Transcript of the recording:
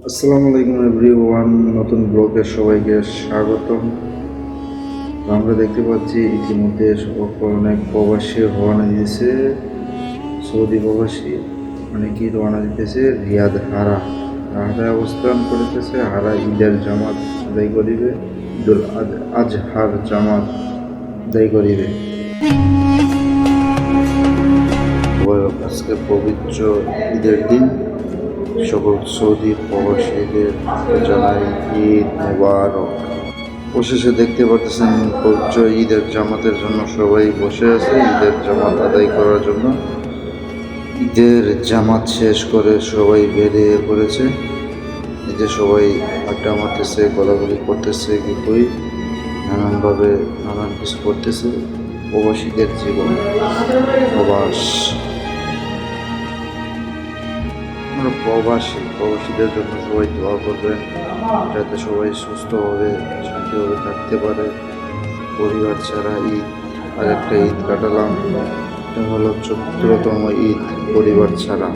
আসসালামু আলাইকুম এভরিওয়ান, নতুন ব্লগে সবাইকে স্বাগতম। আমরা দেখতে পাচ্ছি ইতিমধ্যে অনেক প্রবাসী রওনা দিয়েছে। সৌদি প্রবাসী অনেকেই রওনা দিতেছে রিয়াদ হারায় অবস্থান করিতেছে। হারা ঈদের জামাত আদায় করিবে, ঈদুল আজহার জামাত আদায় করিবে। আজকে পবিত্র ঈদের দিন সকল সৌদি প্রবাসীদের জানাই ঈদ মোবারক। অবশেষে দেখতে পাচ্ছেন পবিত্র ঈদের জামাতের জন্য সবাই বসে আছে, ঈদের জামাত আদায় করার জন্য। ঈদের জামাত শেষ করে সবাই বেরিয়ে পড়েছে। এই যে সবাই আড্ডা মারতেছে, গলাগলি করতেছে, কি নানানভাবে নানান কিছু করতেছে। প্রবাসীদের জীবন, প্রবাস, প্রবাসীদের জন্য সবাই দোয়া করবেন, যাতে সবাই সুস্থভাবে শান্তিভাবে থাকতে পারে। পরিবার ছাড়া ঈদ, আর একটা ঈদ কাটালাম, এটা হলো 14তম ঈদ পরিবার ছাড়া।